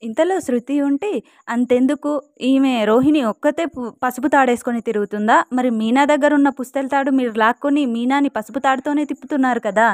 ఇంతలో శృతి ఉండి, "అంతెందుకు ఈమె రోహిణి ఒక్కతే పసుపు తాడేసుకొని తిరుగుతుందా? మరి మీనా దగ్గరున్న పుస్తెల తాడు మీరు లాక్కొని మీనాని పసుపు తాడుతోనే తిప్పుతున్నారు కదా!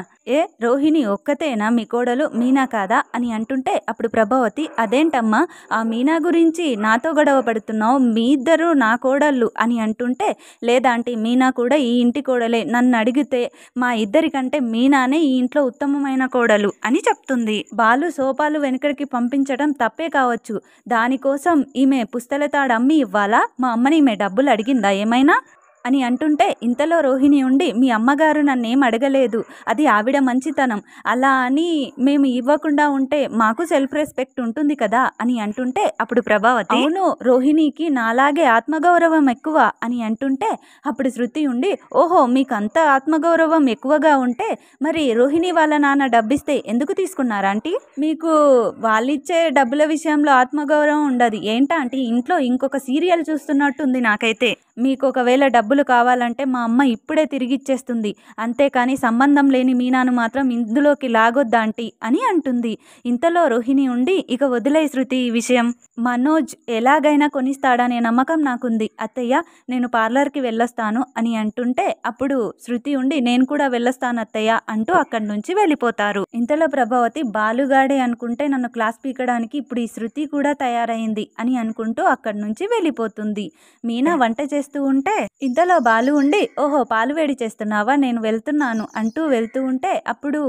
రోహిణి ఒక్కతేనా మీ కోడలు? మీనా కాదా?" అని అంటుంటే అప్పుడు ప్రభావతి, "అదేంటమ్మా ఆ మీనా గురించి నాతో గొడవ పడుతున్నావు? మీ ఇద్దరు నా కోడళ్ళు" అని అంటుంటే, "లేదా ఆంటీ, మీనా కూడా ఈ ఇంటి కోడలే. నన్నడిగితే మా ఇద్దరికంటే మీనానే ఈ ఇంట్లో ఉత్తమమైన కోడలు" అని చెప్తుంది. బాలు సోపాలు వెనుకడికి పంపించడం తప్పే కావచ్చు. దానికోసం ఈమె పుస్తెల తాడు అమ్మి ఇవ్వాలా? మా అమ్మని ఈమె డబ్బులు అడిగిందా ఏమైనా? అని అంటుంటే ఇంతలో రోహిణి ఉండి, "మీ అమ్మగారు నన్నేం అడగలేదు. అది ఆవిడ మంచితనం. అలా అని మేము ఇవ్వకుండా ఉంటే మాకు సెల్ఫ్ రెస్పెక్ట్ ఉంటుంది కదా" అని అంటుంటే అప్పుడు ప్రభావతి, "అవును, రోహిణికి నాలాగే ఆత్మగౌరవం ఎక్కువ" అని అంటుంటే అప్పుడు శృతి ఉండి, "ఓహో, మీకు అంత ఆత్మగౌరవం ఎక్కువగా ఉంటే మరి రోహిణి వాళ్ళ నాన్న డబ్బిస్తే ఎందుకు తీసుకున్నారా ఆంటీ? మీకు వాళ్ళిచ్చే డబ్బుల విషయంలో ఆత్మగౌరవం ఉండదు ఏంటా ఆంటీ? ఇంట్లో ఇంకొక సీరియల్ చూస్తున్నట్టుంది నాకైతే. మీకు ఒకవేళ డబ్బులు కావాలంటే మా అమ్మ ఇప్పుడే తిరిగిచ్చేస్తుంది. అంతేకాని సంబంధం లేని మీనాను మాత్రం ఇందులోకి లాగొద్దా ఆంటీ" అని అంటుంది. ఇంతలో రోహిణి ఉండి, "ఇక వదిలేయ్ శృతి ఈ విషయం. మనోజ్ ఎలాగైనా కొనిస్తాడనే నమ్మకం నాకుంది. అత్తయ్య, నేను పార్లర్కి వెళ్ళొస్తాను" అని అంటుంటే అప్పుడు శృతి ఉండి, "నేను కూడా వెళ్ళొస్తాను అత్తయ్య" అంటూ అక్కడి నుంచి వెళ్ళిపోతారు. ఇంతలో ప్రభావతి, "బాలుగాడే అనుకుంటే నన్ను క్లాస్ పీకడానికి ఇప్పుడు ఈ శృతి కూడా తయారైంది" అని అనుకుంటూ అక్కడి నుంచి వెళ్ళిపోతుంది. మీనా వంట చేస్తూ ఉంటే ఇంతలో బాలు ఉండి, "ఓహో, పాలు వేడి చేస్తున్నావా? నేను వెళ్తున్నాను" అంటూ వెళ్తూ ఉంటే అప్పుడు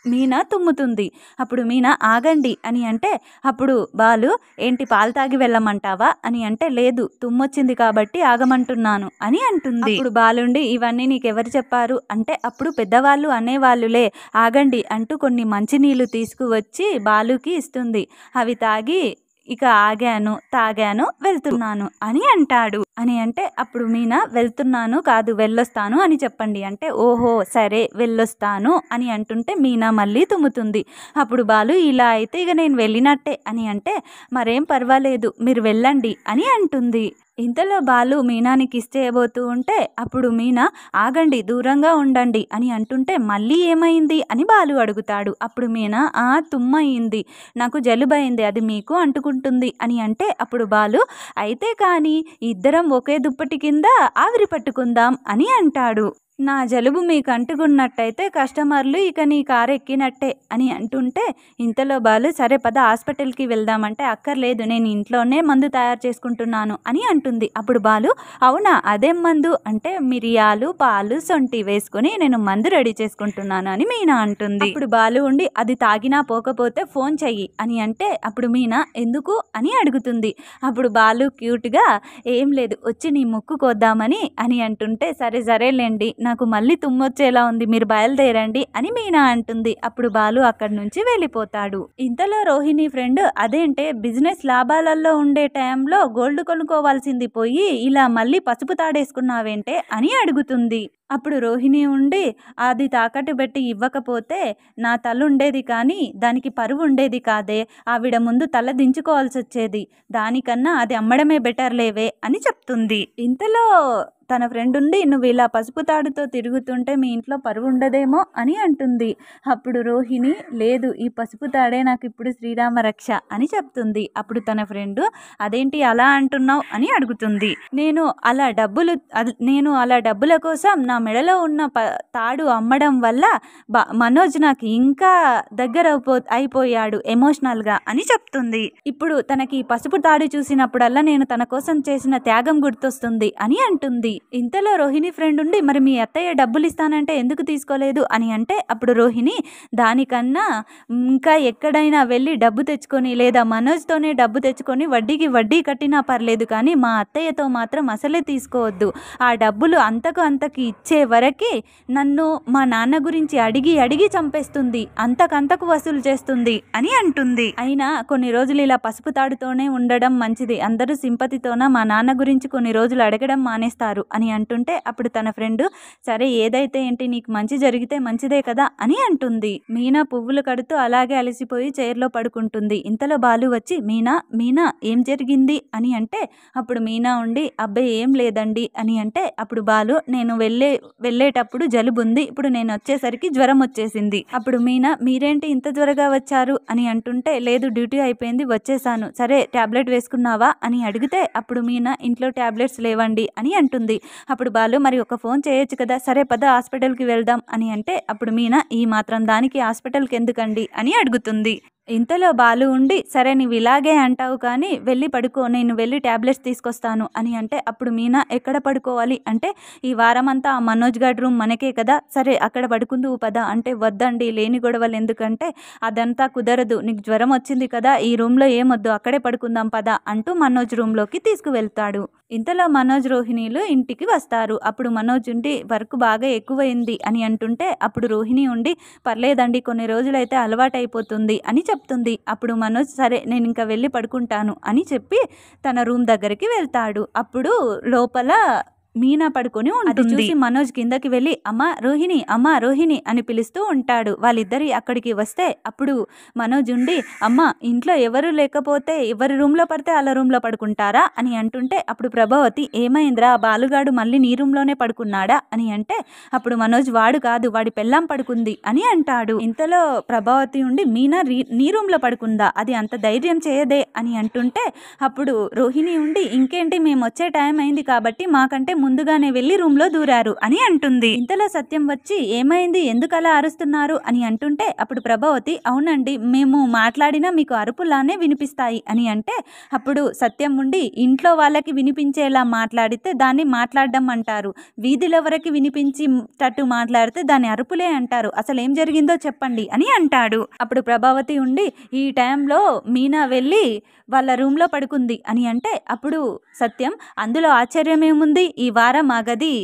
మీనా తుమ్ముతుంది. అప్పుడు మీనా, "ఆగండి" అని అంటే అప్పుడు బాలు, "ఏంటి పాలు తాగి వెళ్ళమంటావా?" అని అంటే, "లేదు, తుమ్మొచ్చింది కాబట్టి ఆగమంటున్నాను" అని అంటుంది. అప్పుడు బాలుండి, "ఇవన్నీ నీకెవరు చెప్పారు?" అంటే అప్పుడు పెద్దవాళ్ళు అనేవాళ్ళులే, ఆగండి అంటూ కొన్ని మంచినీళ్ళు తీసుకువచ్చి బాలుకి ఇస్తుంది. అవి తాగి, "ఇక ఆగాను, తాగాను, వెళ్తున్నాను" అని అంటాడు. అని అంటే అప్పుడు మీనా, "వెళ్తున్నాను కాదు, వెళ్ళొస్తాను అని చెప్పండి" అంటే, "ఓహో, సరే, వెళ్ళొస్తాను" అని అంటుంటే మీనా మళ్ళీ తుమ్ముతుంది. అప్పుడు బాలు, "ఇలా అయితే ఇక నేను వెళ్ళినట్టే" అని అంటే, "మరేం పర్వాలేదు, మీరు వెళ్ళండి" అని అంటుంది. ఇంతలో బాలు మీనాని కిస్ చేయబోతూ ఉంటే అప్పుడు మీనా, "ఆగండి, దూరంగా ఉండండి" అని అంటుంటే, "మళ్ళీ ఏమైంది" అని బాలు అడుగుతాడు. అప్పుడు మీనా, తుమ్మయింది, నాకు జలుబయింది, అది మీకు అంటుకుంటుంది" అని అంటే అప్పుడు బాలు, "అయితే కానీ ఇద్దరం ఒకే దుప్పటి కింద ఆవిరి పట్టుకుందాం" అని అంటాడు. "నా జలుబు మీకు అంటుకున్నట్టయితే కస్టమర్లు ఇక నీ కారు ఎక్కినట్టే" అని అంటుంటే ఇంతలో బాలు, "సరే పద, హాస్పిటల్కి వెళ్దామంటే" "అక్కర్లేదు, నేను ఇంట్లోనే మందు తయారు చేసుకుంటున్నాను" అని అంటుంది. అప్పుడు బాలు, "అవునా, అదేం మందు" అంటే, "మిరియాలు, పాలు, సొంటి వేసుకొని నేను మందు రెడీ చేసుకుంటున్నాను" అని మీనా అంటుంది. అప్పుడు బాలు ఉండి, "అది తాగినా పోకపోతే ఫోన్ చెయ్యి" అని అంటే అప్పుడు మీనా, "ఎందుకు" అని అడుగుతుంది. అప్పుడు బాలు క్యూట్గా, "ఏం లేదు, వచ్చి నీ ముక్కు కోద్దామని" అని అంటుంటే, "సరే సరేలేండి, నాకు మళ్ళీ తుమ్మొచ్చేలా ఉంది, మీరు బయలుదేరండి" అని మీనా అంటుంది. అప్పుడు బాలు అక్కడి నుంచి వెళ్ళిపోతాడు. ఇంతలో రోహిణి ఫ్రెండ్, "అదేంటే బిజినెస్ లాభాలలో ఉండే టైంలో గోల్డ్ కొనుక్కోవాల్సింది పోయి ఇలా మళ్ళీ పసుపు తాడేసుకున్నావేంటే" అని అడుగుతుంది. అప్పుడు రోహిణి ఉండి, "అది తాకట్టు పెట్టి ఇవ్వకపోతే నా తల ఉండేది కానీ దానికి పరువు ఉండేది కాదే, ఆవిడ ముందు తల దించుకోవాల్సి వచ్చేది, దానికన్నా అది అమ్మడమే బెటర్ లేవే" అని చెప్తుంది. ఇంతలో తన ఫ్రెండ్ ఉండి, "నువ్వు ఇలా పసుపు తాడుతో తిరుగుతుంటే మీ ఇంట్లో పరువు ఉండదేమో" అని అంటుంది. అప్పుడు రోహిణి, "లేదు, ఈ పసుపు తాడే నాకు ఇప్పుడు శ్రీరామ రక్ష" అని చెప్తుంది. అప్పుడు తన ఫ్రెండ్, "అదేంటి అలా అంటున్నావు" అని అడుగుతుంది. నేను అలా డబ్బుల కోసం నా మెడలో ఉన్న తాడు అమ్మడం వల్ల మనోజ్ నాకు ఇంకా దగ్గర అయిపోయాడు ఎమోషనల్గా అని చెప్తుంది. ఇప్పుడు తనకి పసుపు తాడు చూసినప్పుడల్లా నేను తన కోసం చేసిన త్యాగం గుర్తొస్తుంది అని అంటుంది. ఇంతలో రోహిణి ఫ్రెండ్ ఉండి, "మరి మీ అత్తయ్య డబ్బులు ఇస్తానంటే ఎందుకు తీసుకోలేదు" అని అంటే అప్పుడు రోహిణి, "దానికన్నా ఇంకా ఎక్కడైనా వెళ్ళి డబ్బు తెచ్చుకొని లేదా మనోజ్తోనే డబ్బు తెచ్చుకొని వడ్డీకి వడ్డీ కట్టినా పర్లేదు, కానీ మా అత్తయ్యతో మాత్రం అసలే తీసుకోవద్దు. ఆ డబ్బులు అంతకు ఇచ్చే వరకే నన్ను మా నాన్న గురించి అడిగి అడిగి చంపేస్తుంది, అంతకంతకు వసూలు చేస్తుంది" అని అంటుంది. అయినా కొన్ని రోజులు ఇలా పసుపు తాడుతోనే ఉండడం మంచిది, అందరూ సింపతితోన మా నాన్న గురించి కొన్ని రోజులు అడగడం మానేస్తారు అని అంటుంటే అప్పుడు తన ఫ్రెండ్, "సరే, ఏదైతే ఏంటి, నీకు మంచి జరిగితే మంచిదే కదా" అని అంటుంది. మీనా పువ్వులు కడుతూ అలాగే అలసిపోయి చైర్లో పడుకుంటుంది. ఇంతలో బాలు వచ్చి, మీనా మీనా ఏం జరిగింది" అని అంటే అప్పుడు మీనా ఉండి, "అబ్బాయి ఏం లేదండి" అని అంటే అప్పుడు బాలు, నేను వెళ్ళే వెళ్ళేటప్పుడు జలుబుంది, ఇప్పుడు నేను వచ్చేసరికి జ్వరం వచ్చేసింది. అప్పుడు మీనా మీరేంటి ఇంత త్వరగా వచ్చారు అని అంటుంటే, లేదు డ్యూటీ అయిపోయింది వచ్చేసాను. సరే టాబ్లెట్ వేసుకున్నావా అని అడిగితే అప్పుడు మీనా ఇంట్లో టాబ్లెట్స్ లేవండి అని అంటుంది. అప్పుడు బాలు మరి ఒక ఫోన్ చేయొచ్చు కదా, సరే పద హాస్పిటల్కి వెళ్దాం అని అంటే అప్పుడు మీనా ఈ మాత్రం దానికి హాస్పిటల్కి ఎందుకండి అని అడుగుతుంది. ఇంతలో బాలు ఉండి సరే నువ్వు ఇలాగే అంటావు కానీ వెళ్ళి పడుకో, నేను వెళ్ళి టాబ్లెట్స్ తీసుకొస్తాను అని అంటే అప్పుడు మీనా ఎక్కడ పడుకోవాలి అంటే ఈ వారం అంతా ఆ మనోజ్ గారి రూమ్ మనకే కదా, సరే అక్కడ పడుకుందువు పద అంటే వద్దండి లేని గొడవలు ఎందుకంటే అదంతా కుదరదు, నీకు జ్వరం వచ్చింది కదా ఈ రూమ్లో ఏమొద్దు అక్కడే పడుకుందాం పద అంటూ మనోజ్ రూమ్లోకి తీసుకువెళ్తాడు. ఇంతలో మనోజ్ రోహిణిలు ఇంటికి వస్తారు. అప్పుడు మనోజ్ ఉండి వర్క్ బాగా ఎక్కువైంది అని అంటుంటే అప్పుడు రోహిణి ఉండి పర్లేదండి కొన్ని రోజులైతే అలవాటు అయిపోతుంది అని చెప్తుంది. అప్పుడు మనోజ్ సరే నేను ఇంకా వెళ్ళి పడుకుంటాను అని చెప్పి తన రూమ్ దగ్గరికి వెళ్తాడు. అప్పుడు లోపల మీనా పడుకొని ఉంటుంది. చూసి మనోజ్ కిందకి వెళ్ళి అమ్మా రోహిణి అని పిలుస్తూ ఉంటాడు. వాళ్ళిద్దరి అక్కడికి వస్తే అప్పుడు మనోజ్ ఉండి అమ్మ ఇంట్లో ఎవరు లేకపోతే ఎవరి రూమ్లో పడితే అలా రూమ్లో పడుకుంటారా అని అంటుంటే అప్పుడు ప్రభావతి ఏమైందిరా బాలుగాడు మళ్ళీ నీ రూమ్లోనే పడుకున్నాడా అని అంటే అప్పుడు మనోజ్ వాడు కాదు వాడి పెళ్ళాం పడుకుంది అని అంటాడు. ఇంతలో ప్రభావతి ఉండి మీనా నీ రూమ్లో పడుకుందా, అది అంత ధైర్యం చేయదే అని అంటుంటే అప్పుడు రోహిణి ఉండి ఇంకేంటి మేము వచ్చే టైం అయింది కాబట్టి మాకంటే ముందుగానే వెళ్ళి రూమ్లో దూరారు అని అంటుంది. ఇంతలో సత్యం వచ్చి ఏమైంది ఎందుకు అలా అరుస్తున్నారు అని అంటుంటే అప్పుడు ప్రభావతి అవునండి మేము మాట్లాడినా మీకు అరుపులానే వినిపిస్తాయి అని అంటే అప్పుడు సత్యం ఉండి ఇంట్లో వాళ్ళకి వినిపించేలా మాట్లాడితే దాన్ని మాట్లాడడం అంటారు, వీధిలో వరకు వినిపించేటట్టు మాట్లాడితే దాన్ని అరుపులే అంటారు, అసలు ఏం జరిగిందో చెప్పండి అని అంటాడు. అప్పుడు ప్రభావతి ఉండి ఈ టైంలో మీనా వెళ్ళి వాళ్ళ రూమ్లో పడుకుంది అని అంటే అప్పుడు సత్యం అందులో ఆశ్చర్యం ఏముంది, ఈ వారం ఆ గది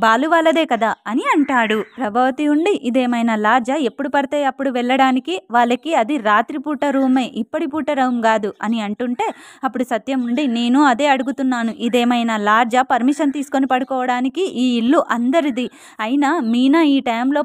బాలు వాళ్ళదే కదా అని అంటాడు. ప్రభావతి ఉండి ఇదేమైనా లాడ్జా ఎప్పుడు పడితే అప్పుడు వెళ్ళడానికి, వాళ్ళకి అది రాత్రిపూట రూమే ఇప్పటి పూట రూమ్ కాదు అని అంటుంటే అప్పుడు సత్యం ఉండి నేను అదే అడుగుతున్నాను, ఇదేమైనా లాడ్జా పర్మిషన్ తీసుకొని పడుకోవడానికి, ఈ ఇల్లు అందరిది, అయినా మీనా ఈ టైంలో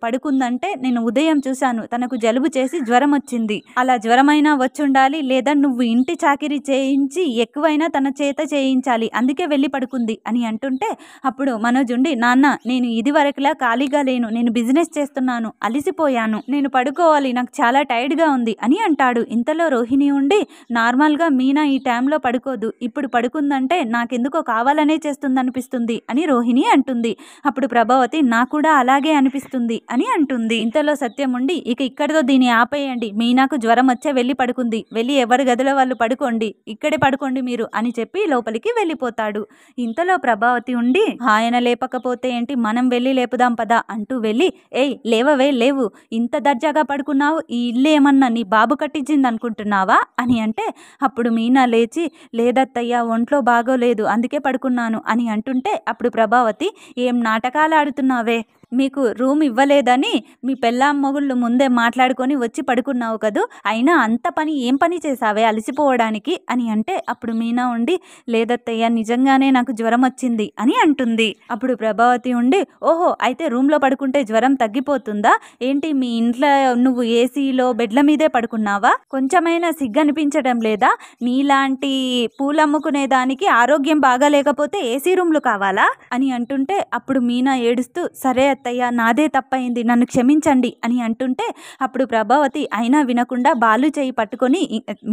పడుకుందంటే నేను ఉదయం చూశాను తనకు జలుబు చేసి జ్వరం వచ్చింది, అలా జ్వరమైనా వచ్చుండాలి లేదా నువ్వు ఇంటి చాకిరీ చేయించి ఎక్కువైనా తన చేత చేయించాలి అందుకే వెళ్ళి పడుకుంది అని అంటుంటే అప్పుడు మనోజ్ ఉండి నాన్న నేను ఇది వరకులా ఖాళీగా లేను, నేను బిజినెస్ చేస్తున్నాను అలిసిపోయాను, నేను పడుకోవాలి నాకు చాలా టైర్డ్గా ఉంది అని అంటాడు. ఇంతలో రోహిణి ఉండి నార్మల్గా మీనా ఈ టైంలో పడుకోదు, ఇప్పుడు పడుకుందంటే నాకెందుకో కావాలనే చేస్తుందనిపిస్తుంది అని రోహిణి అంటుంది. అప్పుడు ప్రభావతి నాకు కూడా అలాగే అనిపిస్తుంది అని అంటుంది. ఇంతలో సత్యం ఉండి ఇక ఇక్కడితో దీన్ని ఆపేయండి, మీనాకు జ్వరం వచ్చే వెళ్ళి పడుకుంది, వెళ్ళి ఎవరి గదిలో వాళ్ళు పడుకోండి, ఇక్కడే పడుకోండి మీరు అని చెప్పి లోపలికి వెళ్ళిపోతాడు. ఇంతలో ప్రభావతి ఉండి ఆయన లేపకపోతే ఏంటి మనం వెళ్ళి లేపుదాం పదా అంటూ వెళ్ళి ఏయ్ లేవవే లేవు, ఇంత దర్జాగా పడుకున్నావు, ఈ ఇల్లు ఏమన్నా నీ బాబు కట్టించింది అనుకుంటున్నావా అని అంటే అప్పుడు మీనా లేచి లేదత్తయ్య ఒంట్లో బాగోలేదు అందుకే పడుకున్నాను అని అంటుంటే అప్పుడు ప్రభావతి ఏం నాటకాలు ఆడుతున్నావే, మీకు రూమ్ ఇవ్వలేదని మీ పెళ్ళాం మొగుళ్ళు ముందే మాట్లాడుకొని వచ్చి పడుకున్నావు కదూ, అయినా అంత పని ఏం పని చేసావే అలసిపోవడానికి అని అంటే అప్పుడు మీనా ఉండి లేదత్తయ్య నిజంగానే నాకు జ్వరం వచ్చింది అని అంటుంది. అప్పుడు ప్రభావతి ఉండి ఓహో అయితే రూమ్లో పడుకుంటే జ్వరం తగ్గిపోతుందా ఏంటి, మీ ఇంట్లో నువ్వు ఏసీలో బెడ్ల మీదే పడుకున్నావా, కొంచెమైనా సిగ్గనిపించడం లేదా, నీలాంటి పూలమ్ముకునే దానికి ఆరోగ్యం బాగాలేకపోతే ఏసీ రూమ్లు కావాలా అని అంటుంటే అప్పుడు మీనా ఏడుస్తూ సరే అత్తయ్య నాదే తప్పైంది నన్ను క్షమించండి అని అంటుంటే అప్పుడు ప్రభావతి అయినా వినకుండా బాలు చెయ్యి పట్టుకొని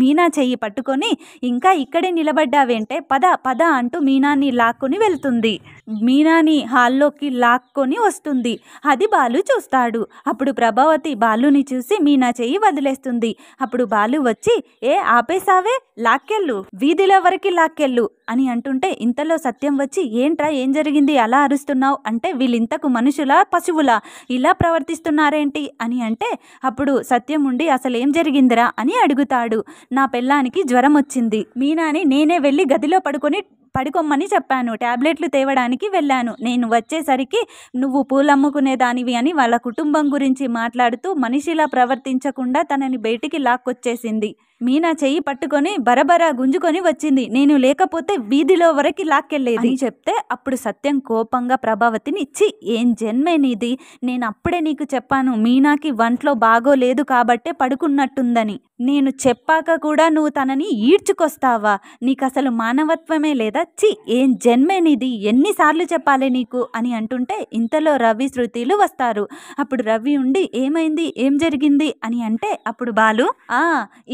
మీనా చెయ్యి పట్టుకొని ఇంకా ఇక్కడే నిలబడ్డావేంటే పద పద అంటూ మీనాని లాక్కొని వెళ్తుంది. మీనాని హాల్లోకి లాక్కొని వస్తుంది. అది బాలు చూస్తాడు. అప్పుడు ప్రభావతి బాలుని చూసి మీనా చెయ్యి వదిలేస్తుంది. అప్పుడు బాలు వచ్చి ఏ ఆపేసావే లాక్కెళ్ళు, వీధిలో వరకు లాక్కెళ్ళు అని అంటుంటే ఇంతలో సత్యం వచ్చి ఏంట్రా ఏం జరిగింది అలా అరుస్తున్నావు అంటే వీళ్ళింతకు మనుషులా పశువులా ఇలా ప్రవర్తిస్తున్నారేంటి అని అంటే అప్పుడు సత్యం ఉండి అసలు ఏం జరిగిందిరా అని అడుగుతాడు. నా పెళ్ళానికి జ్వరం వచ్చింది, మీనాని నేనే వెళ్ళి గదిలో పడుకోమని చెప్పాను, టాబ్లెట్లు తేవడానికి వెళ్ళాను, నేను వచ్చేసరికి నువ్వు పూలమ్ముకునే దానివి అని వాళ్ళ కుటుంబం గురించి మాట్లాడుతూ మనిషిలా ప్రవర్తించకుండా తనని బయటికి లాక్కొచ్చేసింది, మీనా చెయ్యి పట్టుకొని బరబరా గుంజుకొని వచ్చింది, నేను లేకపోతే వీధిలో వరకు లాక్కెళ్ళేది అని చెప్తే అప్పుడు సత్యం కోపంగా ప్రభావతిని చి ఏం జన్మే నీది, నేను అప్పుడే నీకు చెప్పాను మీనాకి వంట్లో బాగోలేదు కాబట్టే పడుకున్నట్టుందని, నేను చెప్పాక కూడా నువ్వు తనని ఈడ్చుకొస్తావా? నీకసలు మానవత్వమే లేదా? ఛీ! ఏం జన్మే నీది? ఎన్నిసార్లు చెప్పాలి నీకు అని అంటుంటే ఇంతలో రవి, శృతిలు వస్తారు. అప్పుడు రవి ఉండి ఏమైంది? ఏం జరిగింది? అని అంటే అప్పుడు బాలు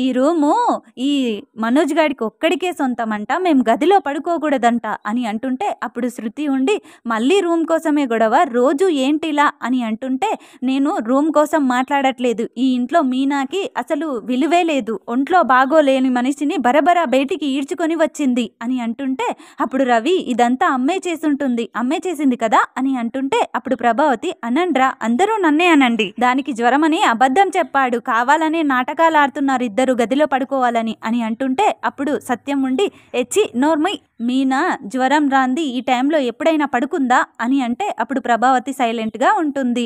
ఈ రూము ఈ మనోజ్ గాడికి ఒక్కడికే సొంతమంట, మేము గదిలో పడుకోకూడదంట అని అంటుంటే అప్పుడు శృతి ఉండి మళ్ళీ రూమ్ కోసమే గొడవ, రోజు ఏంటిలా అని అంటుంటే నేను రూమ్ కోసం మాట్లాడట్లేదు. ఈ ఇంట్లో మీనాకి అసలు విలువే లేదు. ఒంట్లో బాగోలేని మనిషిని బరబరా బయటికి ఈడ్చుకొని వచ్చింది అని అంటుంటే అప్పుడు రవి ఇదంతా అమ్మే చేసుంటుంది, అమ్మే చేసింది కదా అని అంటుంటే అప్పుడు ప్రభావతి అనండ్రా, అందరూ నన్నే అనండి, దానికి జ్వరమని అబద్ధం చెప్పాడు, కావాలనే నాటకాలు ఆడుతున్నారు ఇద్దరు గదిలో పడుకోవాలని అని అంటుంటే అప్పుడు సత్యం ఉండి ఎచ్చి నోర్మై, మీనా జ్వరం రాంది ఈ టైంలో ఎప్పుడైనా పడుకుందా అని అంటే అప్పుడు ప్రభావతి సైలెంట్గా ఉంటుంది.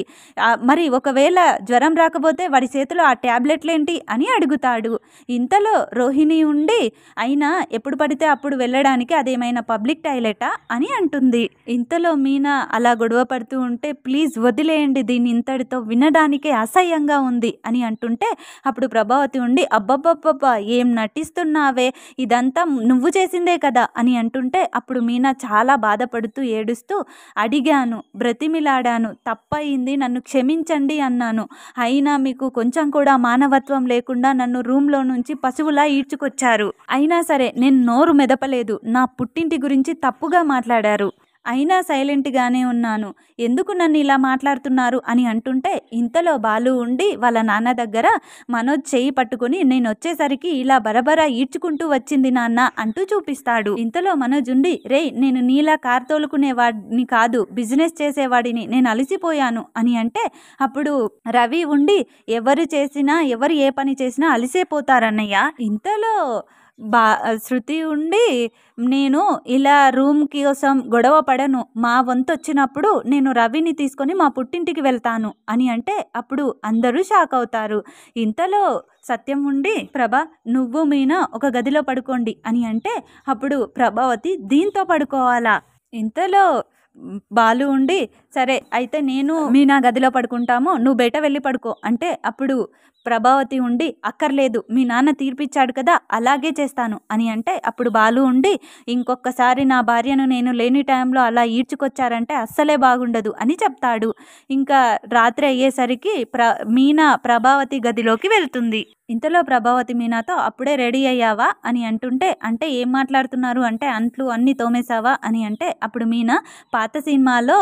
మరి ఒకవేళ జ్వరం రాకపోతే వాడి చేతిలో ఆ ట్యాబ్లెట్లేంటి అని అడుగుతాడు. ఇంతలో రోహిణి ఉండి అయినా ఎప్పుడు పడితే అప్పుడు వెళ్ళడానికి అదేమైనా పబ్లిక్ టాయిలెటా అని అంటుంది. ఇంతలో మీనా అలా గొడవ పడుతూ ఉంటే ప్లీజ్ వదిలేయండి దీన్ని, ఇంతటితో వినడానికే అసహ్యంగా ఉంది అని అంటుంటే అప్పుడు ప్రభావతి ఉండి అబ్బబ్బబ్బబ్బా ఏం నటిస్తున్నావే, ఇదంతా నువ్వు చేసిందే కదా అని అంటుంటే అప్పుడు మీనా చాలా బాధపడుతూ ఏడుస్తూ అడిగాను, బ్రతిమిలాడాను, తప్పయింది, నన్ను క్షమించండి అన్నాను, అయినా మీకు కొంచెం కూడా మానవత్వం లేకుండా నన్ను రూమ్లో నుంచి పశువులా ఈడ్చుకొచ్చారు, అయినా సరే నేను నోరు మెదపలేదు, నా పుట్టింటి గురించి తప్పుగా మాట్లాడారు, అయినా సైలెంట్గానే ఉన్నాను, ఎందుకు నన్ను ఇలా మాట్లాడుతున్నారు అని అంటుంటే ఇంతలో బాలు ఉండి వాళ్ళ నాన్న దగ్గర మనోజ్ చేయి పట్టుకుని నేను వచ్చేసరికి ఇలా బరబరా ఈడ్చుకుంటూ వచ్చింది నాన్న అంటూ చూపిస్తాడు. ఇంతలో మనోజ్ ఉండి రే నేను నీలా కార్ తోలుకునేవాడిని కాదు, బిజినెస్ చేసేవాడిని, నేను అలసిపోయాను అని అంటే అప్పుడు రవి ఉండి ఎవరు ఏ పని చేసినా అలసిపోతారన్నయ్య. ఇంతలో శృతి ఉండి నేను ఇలా రూమ్ కోసం గొడవ పడను, మా వంతు వచ్చినప్పుడు నేను రవిని తీసుకొని మా పుట్టింటికి వెళ్తాను అని అంటే అప్పుడు అందరూ షాక్ అవుతారు. ఇంతలో సత్యం ఉండి ప్రభా నువ్వు మీనా ఒక గదిలో పడుకోండి అని అంటే అప్పుడు ప్రభావతి దీంతో పడుకోవాలా? ఇంతలో బాలు ఉండి సరే అయితే నేను మీనా గదిలో పడుకుంటాము, నువ్వు బయట వెళ్ళి పడుకో అంటే అప్పుడు ప్రభావతి ఉండి అక్కర్లేదు, మీ నాన్న తీర్పిచ్చాడు కదా అలాగే చేస్తాను అని అంటే అప్పుడు బాలు ఉండి ఇంకొకసారి నా భార్యను నేను లేని టైంలో అలా ఈడ్చుకొచ్చారంటే అస్సలే బాగుండదు అని చెప్తాడు. ఇంకా రాత్రి అయ్యేసరికి మీనా ప్రభావతి గదిలోకి వెళ్తుంది. ఇంతలో ప్రభావతి మీనాతో అప్పుడే రెడీ అయ్యావా అని అంటుంటే అంటే ఏం మాట్లాడుతున్నారు అంటే అంట్లు అన్నీ తోమేశావా అని అంటే అప్పుడు మీనా పాత సినిమాలో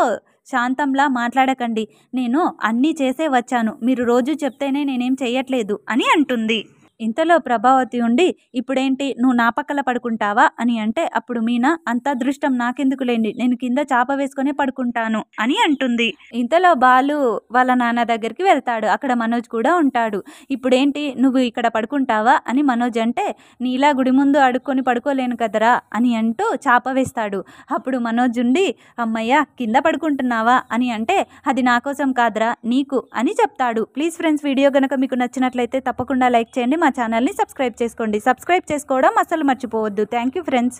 శాంతంలా మాట్లాడకండి, నేను అన్నీ చేసే వచ్చాను, మీరు రోజు చెప్తేనే నేనేం చెయ్యట్లేదు అని అంటుంది. ఇంతలో ప్రభావతి ఉండి ఇప్పుడేంటి నువ్వు నా పక్కల పడుకుంటావా అని అంటే అప్పుడు మీనా అంత అదృష్టం నాకెందుకులేండి, నేను కింద చాప వేసుకొని పడుకుంటాను అని అంటుంది. ఇంతలో బాలు వాళ్ళ నాన్న దగ్గరికి వెళ్తాడు, అక్కడ మనోజ్ కూడా ఉంటాడు. ఇప్పుడేంటి నువ్వు ఇక్కడ పడుకుంటావా అని మనోజ్ అంటే నీలా గుడి ముందు అడుక్కొని పడుకోలేను కదరా అని అంటూ చాప వేస్తాడు. అప్పుడు మనోజ్ ఉండి అమ్మయ్య కింద పడుకుంటున్నావా అని అంటే అది నా కోసం కాదురా నీకు అని చెప్తాడు. ప్లీజ్ ఫ్రెండ్స్, వీడియో కనుక మీకు నచ్చినట్లయితే తప్పకుండా లైక్ చేయండి, మా ఛానల్ని సబ్స్క్రైబ్ చేసుకోండి. సబ్స్క్రైబ్ చేసుకోవడం అసలు మర్చిపోవద్దు. Thank you friends.